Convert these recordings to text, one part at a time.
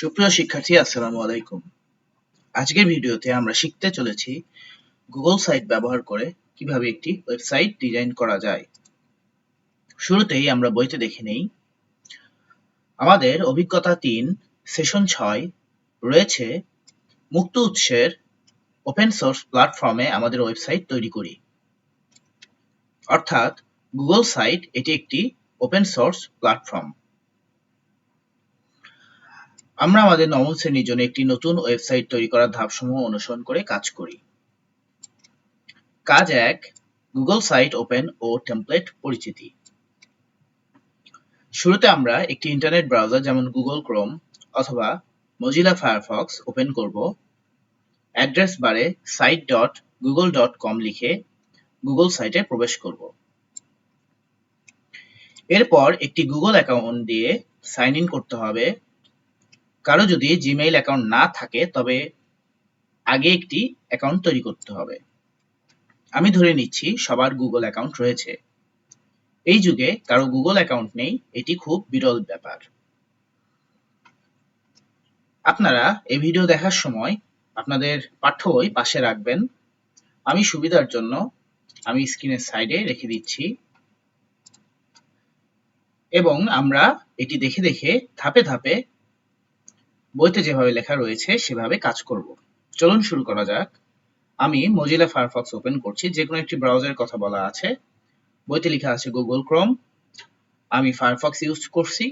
সুপ্রিয় শিক্ষার্থী, আসসালামু আলাইকুম। আজকের ভিডিওতে আমরা শিখতে চলেছি গুগল সাইট ব্যবহার করে কিভাবে একটি ওয়েবসাইট ডিজাইন করা যায়। শুরুতেই আমরা বইতে দেখে নেই। আমাদের অভিজ্ঞতা 3 সেশন 6 রয়েছে মুক্ত উৎসের ওপেন সোর্স প্ল্যাটফর্মে আমাদের ওয়েবসাইট তৈরি করি। অর্থাৎ গুগল সাইট এটি একটি ওপেন সোর্স প্ল্যাটফর্ম। আমরা আমাদের নবম শ্রেণীর জন্য একটি নতুন ওয়েবসাইট তৈরি করার ধাপসমূহ অনুসরণ করে কাজ করি। কাজ 1, গুগল সাইট ওপেন ও টেমপ্লেট পরিচিতি। শুরুতে আমরা একটি ইন্টারনেট ব্রাউজার যেমন গুগল ক্রোম অথবা মজিলা ফায়ারফক্স ওপেন করব। অ্যাড্রেস বারে site.google.com লিখে গুগল সাইটে প্রবেশ করব। এরপর একটি গুগল অ্যাকাউন্ট দিয়ে সাইন ইন করতে হবে। কারো যদি জিমেইল অ্যাকাউন্ট না থাকে তবে আগে একটি অ্যাকাউন্ট তৈরি করতে হবে। আমি ধরে নিচ্ছি সবার গুগল অ্যাকাউন্ট রয়েছে। এই যুগে কারো গুগল অ্যাকাউন্ট নেই, এটি খুব বিরল ব্যাপার। আপনারা এই ভিডিও দেখার সময় আপনাদের পাঠ্য বই পাশে রাখবেন। আমি সুবিধার জন্য আমি স্ক্রিনের সাইডে রেখে দিচ্ছি এবং আমরা এটি দেখে দেখে ধাপে ধাপে বইতে যেভাবে লেখা রয়েছে সেভাবে কাজ করব। চলুন শুরু করা যাক। আমি মজিলা ফায়ারফক্স ওপেন করছি। যে কোনো একটি ব্রাউজারের কথা বলা আছে। বইতে লেখা আছে গুগল ক্রোম। আমি ফায়ারফক্স ইউজ করছি,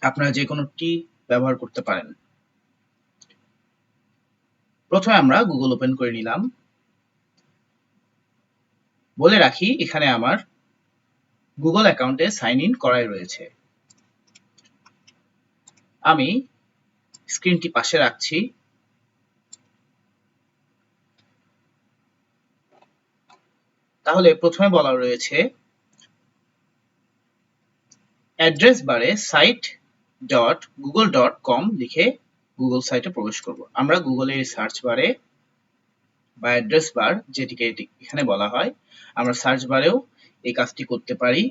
আপনারা যে কোনোটি ব্যবহার করতে পারেন। প্রথমে আমরা গুগল ওপেন করে নিলাম। বলে রাখি এখানে আমার গুগল অ্যাকাউন্টে সাইন ইন করাই রয়েছে। আমি স্ক্রিনটি পাশে রাখছি। তাহলে প্রথমে বলা রয়েছে অ্যাড্রেস বারে site.google.com লিখে গুগল সাইটে প্রবেশ করব। আমরা গুগলের সার্চ বারে বা অ্যাড্রেস বার, যেটিকে এখানে বলা হয়, আমরা সার্চ বারেও এই কাজটি করতে পারি।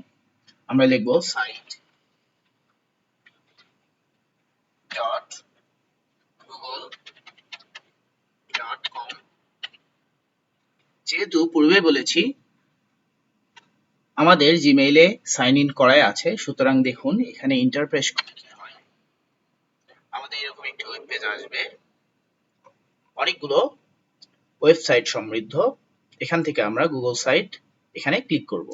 আমরা লিখব site.google.com। যেহেতু পূর্বে বলেছি আমাদের জিমেইলে সাইন ইন করাই আছে, সুতরাং দেখুন এখানে এন্টার প্রেস করতে হয়। আমাদের এরকম একটি ওয়েব পেজ আসবে, অনেকগুলো ওয়েবসাইট সমৃদ্ধ। এখান থেকে আমরা গুগল সাইট এখানে ক্লিক করব।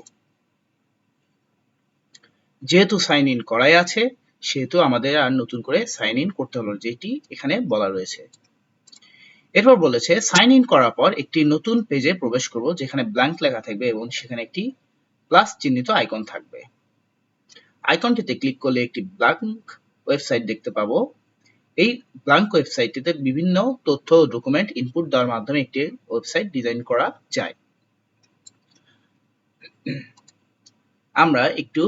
যেহেতু সাইন ইন করাই আছে সেহেতু আমাদের আর নতুন করে সাইন ইন করতে হলো, যেটি এখানে বলা রয়েছে। এরপর বলেছে সাইন ইন করার পর একটি নতুন পেজে প্রবেশ করব যেখানে ব্ল্যাঙ্ক লেখা থাকবে এবং সেখানে একটি প্লাস চিহ্নিত আইকন থাকবে। আইকনটিতে ক্লিক করলে একটি ব্ল্যাঙ্ক ওয়েবসাইট দেখতে পাবো। এই ব্ল্যাঙ্ক ওয়েবসাইটটিতে বিভিন্ন তথ্য ও ডকুমেন্ট ইনপুট দেওয়ার মাধ্যমে একটি ওয়েবসাইট ডিজাইন করা যায়। আমরা একটু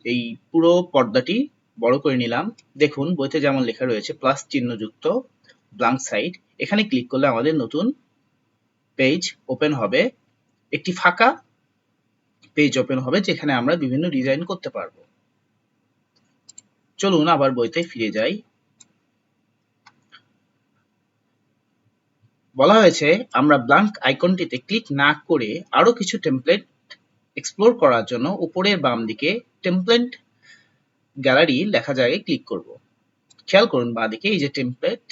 এই পুরো পর্দাটি বড় করে নিলাম। দেখুন বইতে যেমন লেখা রয়েছে প্লাস চিহ্নযুক্ত ব্ল্যাঙ্ক সাইট। এখানে ক্লিক করলে আমাদের নতুন পেজ ওপেন হবে। একটি ফাঁকা পেজ ওপেন হবে যেখানে আমরা বিভিন্ন ডিজাইন করতে পারবো। চলুন আবার বইতে ফিরে যাই। বলা হয়েছে আমরা ব্ল্যাঙ্ক আইকনটিতে ক্লিক না করে আরো কিছু টেমপ্লেট এক্সপ্লোর করার জন্য উপরের বাম দিকে টেমপ্লেট গ্যালারি লেখা জায়গায় ক্লিক করব। খেয়াল করুন বাঁদিকে এই যে টেমপ্লেট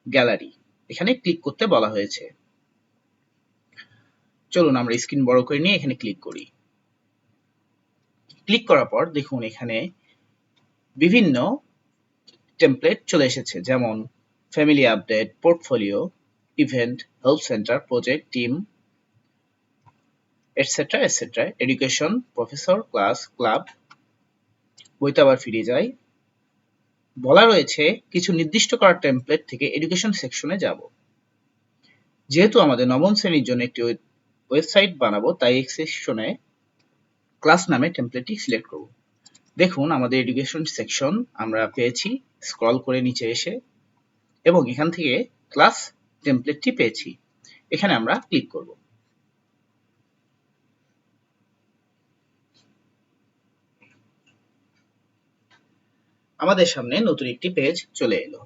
গ্যালারি, এখানে ক্লিক করতে বলা হয়েছে। চলুন আমরা স্ক্রিন বড় করে নিয়ে এখানে ক্লিক করি। ক্লিক করার পর দেখুন এখানে বিভিন্ন টেমপ্লেট চলে এসেছে, যেমন family update, portfolio, event, help centre, project, team, etcetera etcetera, education, professor, class, club. বইতে আবার ফিরে যাই। বলা রয়েছে কিছু নির্দিষ্ট করা টেমপ্লেট থেকে এডুকেশন সেকশনে যাব। যেহেতু আমাদের নবম শ্রেণীর জন্য একটি ওয়েবসাইট বানাবো তাই এই সেকশনে ক্লাস নামে টেমপ্লেটটি সিলেক্ট করব। দেখুন আমাদের এডুকেশন সেকশন আমরা পেয়েছি স্ক্রল করে নিচে এসে, এবং এখান থেকে ক্লাস টেমপ্লেটটি পেয়েছি। এখানে আমরা ক্লিক করব। আমাদের সামনে নতুন একটি পেজ চলে এলো।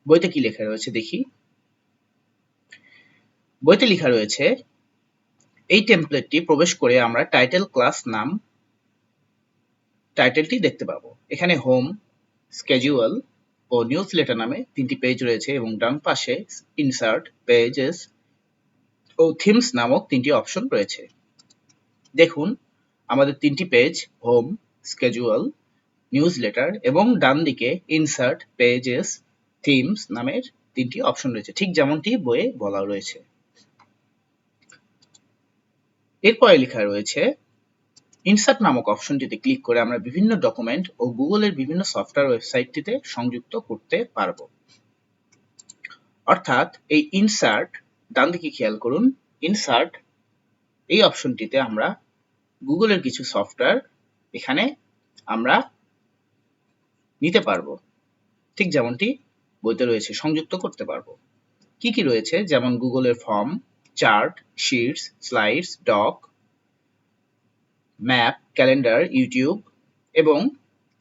বইতে কি লেখা রয়েছে দেখি। বইতে লেখা রয়েছে, এই টেমপ্লেটটি প্রবেশ করে আমরা টাইটেল ক্লাস নাম টাইটেলটি দেখতে পাবো। এখানে হোম, স্কেজুয়াল ও নিউজ লেটার নামে 3টি পেজ রয়েছে এবং ডান পাশে ইনসার্ট, পেজেস ও থিমস নামক 3টি অপশন রয়েছে। দেখুন আমাদের 3টি page home, schedule, news letter এবং ডান দিকে ইনসার্ট, পেজেস, থিমস নামের 3টি অপশন রয়েছে, ঠিক যেমনটি বইয়ে বলা রয়েছে। এরপরে লেখা রয়েছে, ইনসার্ট নামক অপশনটিতে ক্লিক করে আমরা বিভিন্ন ডকুমেন্ট ও গুগলের বিভিন্ন সফটওয়্যার ওয়েবসাইটটিতে সংযুক্ত করতে পারব। অর্থাৎ এই ইনসার্ট, ডান দিকে খেয়াল করুন, ইনসার্ট এই অপশনটিতে আমরা গুগলের কিছু সফটওয়্যার এখানে আমরা নিতে পারবো, ঠিক যেমনটি বইতে রয়েছে, সংযুক্ত করতে পারবো। কি কি রয়েছে, যেমন গুগলের form, chart, sheets, slides, doc, map, calendar, YouTube এবং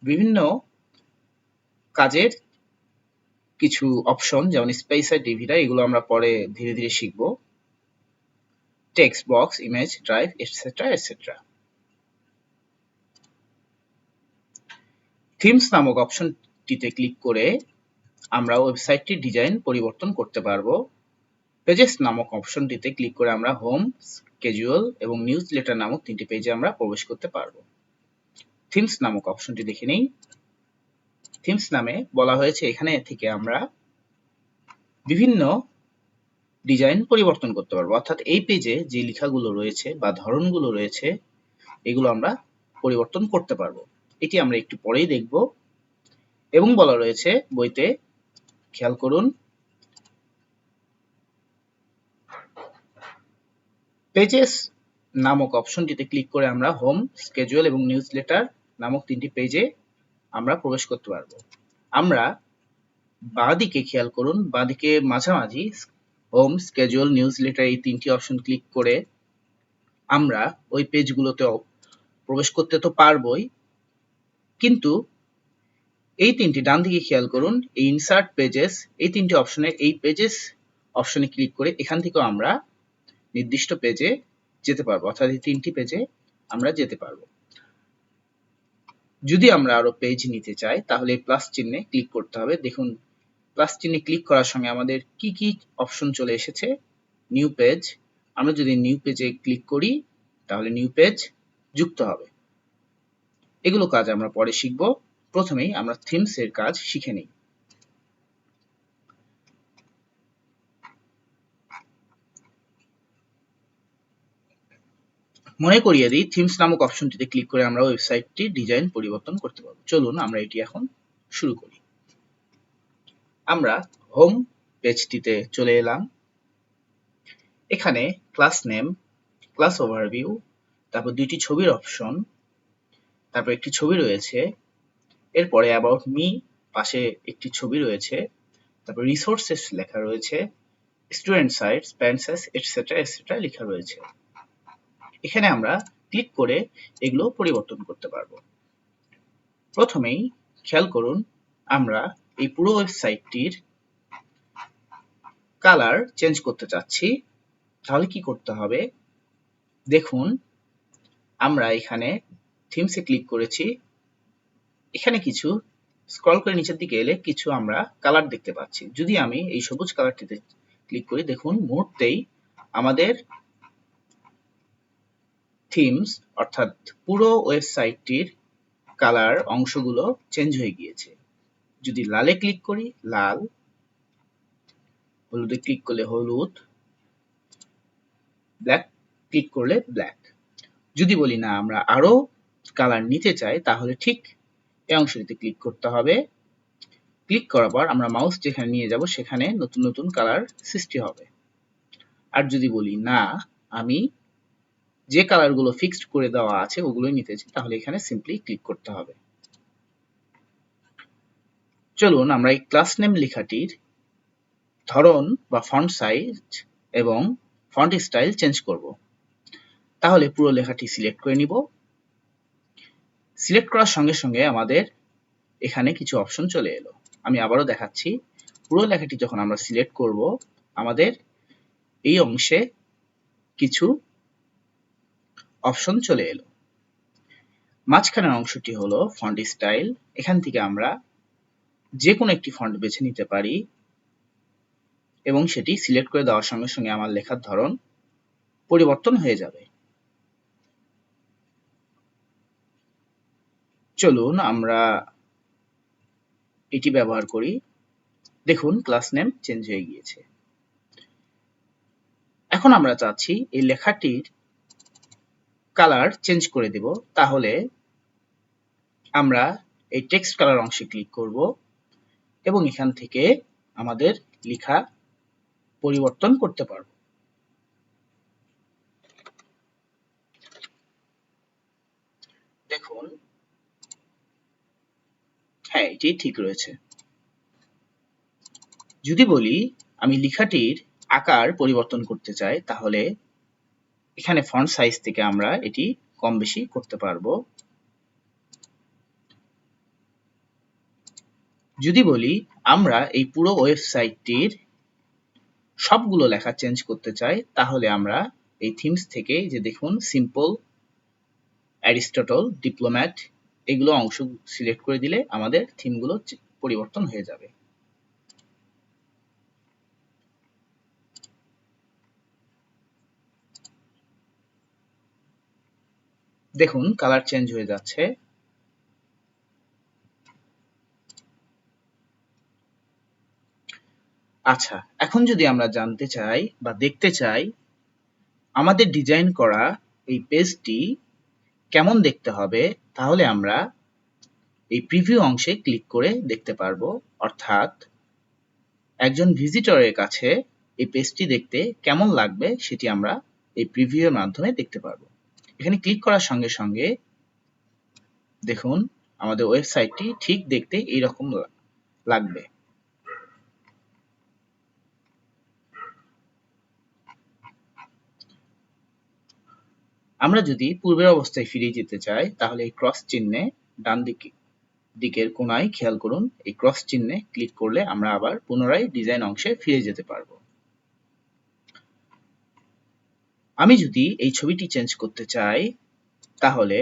বিভিন্ন কাজের কিছু অপশন যেমন স্পেসার, ডিভিডা, এগুলো আমরা পরে ধীরে ধীরে শিখব। Text box, image, drive, etcetera etcetera. Themes নামক অপশনটিতে ক্লিক করে আমরা ওয়েবসাইটটির ডিজাইন পরিবর্তন করতে পারবো। পেজেস নামক অপশনটিতে ক্লিক করে আমরা হোম, স্কেজুয়াল এবং নিউজ লেটার নামক 3টি পেজে আমরা প্রবেশ করতে পারবো। থিমস নামক অপশনটি দেখে নেই। থিমস নামে বলা হয়েছে এখানে থেকে আমরা বিভিন্ন ডিজাইন পরিবর্তন করতে পারবো, অর্থাৎ এই পেজে যে লেখাগুলো রয়েছে বা ধরনগুলো রয়েছে এগুলো আমরা পরিবর্তন করতে পারবো। এটি আমরা একটু পরেই দেখব। এবং বলা রয়েছে বইতে, খেয়াল করুন, পেজেস নামক অপশনটিতে ক্লিক করে আমরা হোম, স্কেজুয়াল এবং নিউজ লেটার নামক 3টি পেজে আমরা প্রবেশ করতে পারবো। আমরা বাঁদিকে খেয়াল করুন, বাঁদিকে মাঝামাঝি হোম, স্কেজুয়াল, নিউজ লেটার এই 3টি অপশন ক্লিক করে আমরা ওই পেজগুলোতেও প্রবেশ করতে তো পারবোই, কিন্তু এই 3টি ডান দিকে খেয়াল করুন, এই ইনসার্ট, পেজেস এই 3টি অপশনে, এই পেজেস অপশনে ক্লিক করে এখান থেকেও আমরা নির্দিষ্ট পেজে যেতে পারবো, অর্থাৎ এই 3টি পেজে আমরা যেতে পারবো। যদি আমরা আরো পেজ নিতে চাই তাহলে প্লাস চিহ্নে ক্লিক করতে হবে। দেখুন প্লাস চিহ্নে ক্লিক করার সঙ্গে আমাদের কি কি অপশন চলে এসেছে। নিউ পেজ, আমরা যদি নিউ পেজে ক্লিক করি তাহলে নিউ পেজ যুক্ত হবে। এগুলো কাজ আমরা পরে শিখব। প্রথমেই আমরা থিমস এর কাজ শিখে নিই। মনে করিয়ে দিই, থিমস নামক অপশনটিতে ক্লিক করে আমরা ওয়েবসাইটটির ডিজাইন পরিবর্তন করতে পারবো। চলুন আমরা এটি এখন শুরু করি। আমরা হোম পেজটিতে চলে এলাম। এখানে ক্লাস নেম, ক্লাস ওভারভিউ, তারপর 2টি ছবির অপশন, তারপর একটি ছবি রয়েছে, এরপরে অ্যাবাউট মি, পাশে একটি ছবি রয়েছে, তারপর রিসোর্সেস লেখা রয়েছে, student sites, parent sites etcetera etcetera লেখা রয়েছে। এখানে আমরা ক্লিক করে এগুলো পরিবর্তন করতে পারবো। প্রথমেই খেয়াল করুন, আমরা এই পুরো ওয়েবসাইটটির কালার চেঞ্জ করতে চাচ্ছি। তাহলে কি করতে হবে, দেখুন আমরা এখানে থিমসে ক্লিক করেছি, এখানে কিছু স্ক্রল করে নিচের দিকে এলে কিছু আমরা কালার দেখতে পাচ্ছি। যদি আমি এই সবুজ কালারটিতে ক্লিক করি, দেখুন মুহূর্তেই আমাদের থিমস অর্থাৎ পুরো ওয়েবসাইটটির কালার অংশগুলো চেঞ্জ হয়ে গিয়েছে। যদি লালে ক্লিক করি লাল, হলুদে ক্লিক করলে হলুদ, ব্ল্যাক ক্লিক করলে ব্ল্যাক। যদি বলি না আমরা আরো কালার নিতে চাই তাহলে ঠিক এই অংশটিতে ক্লিক করতে হবে। ক্লিক করার পর আমরা মাউস যেখানে নিয়ে যাব সেখানে নতুন নতুন কালার সৃষ্টি হবে। আর যদি বলি না আমি যে কালারগুলো ফিক্সড করে দেওয়া আছে ওগুলোই নিতে চাই, তাহলে এখানে সিম্পলি ক্লিক করতে হবে। চলুন আমরা এই ক্লাস নেম লেখাটির ধরন বা ফন্ট সাইজ এবং ফন্ট স্টাইল চেঞ্জ করব। তাহলে পুরো লেখাটি সিলেক্ট করে নিব। সিলেক্ট করার সঙ্গে সঙ্গে আমাদের এখানে কিছু অপশন চলে এলো। আমি আবারও দেখাচ্ছি, পুরো লেখাটি যখন আমরা সিলেক্ট করব, আমাদের এই অংশে কিছু অপশন চলে এলো। মাঝখানের অংশটি হলো ফন্ট স্টাইল। এখান থেকে আমরা যে কোনো একটি ফন্ট বেছে নিতে পারি এবং সেটি সিলেক্ট করে দেওয়ার সঙ্গে সঙ্গে আমার লেখার ধরন পরিবর্তন হয়ে যাবে। চলুন আমরা এটি ব্যবহার করি। দেখুন ক্লাস নেম চেঞ্জ হয়ে গিয়েছে। এখন আমরা চাচ্ছি এই লেখাটির কালার চেঞ্জ করে দেব। তাহলে আমরা এই টেক্সট কালার অংশে ক্লিক করব এবং এখান থেকে আমাদের লেখা পরিবর্তন করতে পারব। দেখুন, হ্যাঁ, এটি ঠিক রয়েছে। যদি বলি আমি লেখাটির আকার পরিবর্তন করতে চাই, তাহলে এখানে ফন্ট সাইজ থেকে আমরা এটি কম বেশি করতে পারবো। যদি বলি আমরা এই পুরো ওয়েবসাইটটির সবগুলো লেখা চেঞ্জ করতে চাই, তাহলে আমরা এই থিমস থেকে যে দেখুন সিম্পল, অ্যারিস্টটল, ডিপ্লোম্যাট এগুলো অংশ সিলেক্ট করে দিলে আমাদের থিমগুলো পরিবর্তন হয়ে যাবে। দেখুন কালার চেঞ্জ হয়ে যাচ্ছে। আচ্ছা, এখন যদি আমরা জানতে চাই বা দেখতে চাই আমাদের ডিজাইন করা এই পেজটি কেমন দেখতে হবে, তাহলে আমরা এই প্রিভিউ অংশে ক্লিক করে দেখতে পারবো। অর্থাৎ একজন ভিজিটরের কাছে এই পেজটি দেখতে কেমন লাগবে সেটি আমরা এই প্রিভিউ এর মাধ্যমে দেখতে পারবো। এখানে ক্লিক করার সঙ্গে সঙ্গে দেখুন আমাদের ওয়েবসাইটটি ঠিক দেখতে এইরকম লাগবে। আমরা যদি পূর্বের অবস্থায় ফিরে যেতে চাই, তাহলে এই ক্রস চিহ্নে ডান দিকের কোণায় খেয়াল করুন, এই ক্রস চিহ্নে ক্লিক করলে আমরা আবার পুনরায় ডিজাইন অংশে ফিরে যেতে পারবো। আমি যদি এই ছবিটি চেঞ্জ করতে চাই, তাহলে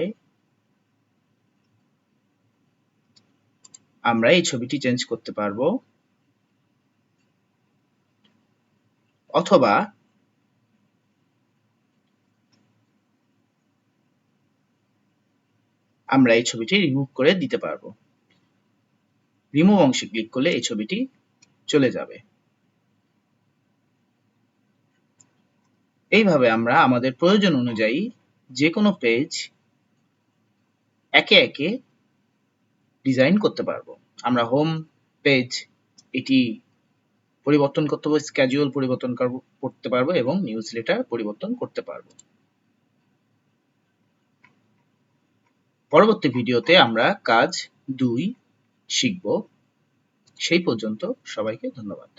আমরা এই ছবিটি চেঞ্জ করতে পারবো, অথবা আমরা এই ছবিটি রিমুভ করে দিতে পারবো। রিমুভ অংশে ক্লিক করলে এই ছবিটি চলে যাবে। এইভাবে আমরা আমাদের প্রয়োজন অনুযায়ী যে কোনো পেজ একে একে ডিজাইন করতে পারবো। আমরা হোম পেজ এটি পরিবর্তন করতে পারবো, স্কেডিউল পরিবর্তন করতে পারবো এবং নিউজলেটার পরিবর্তন করতে পারবো। পরবর্তী ভিডিওতে আমরা কাজ 2 শিখব। সেই পর্যন্ত সবাইকে ধন্যবাদ।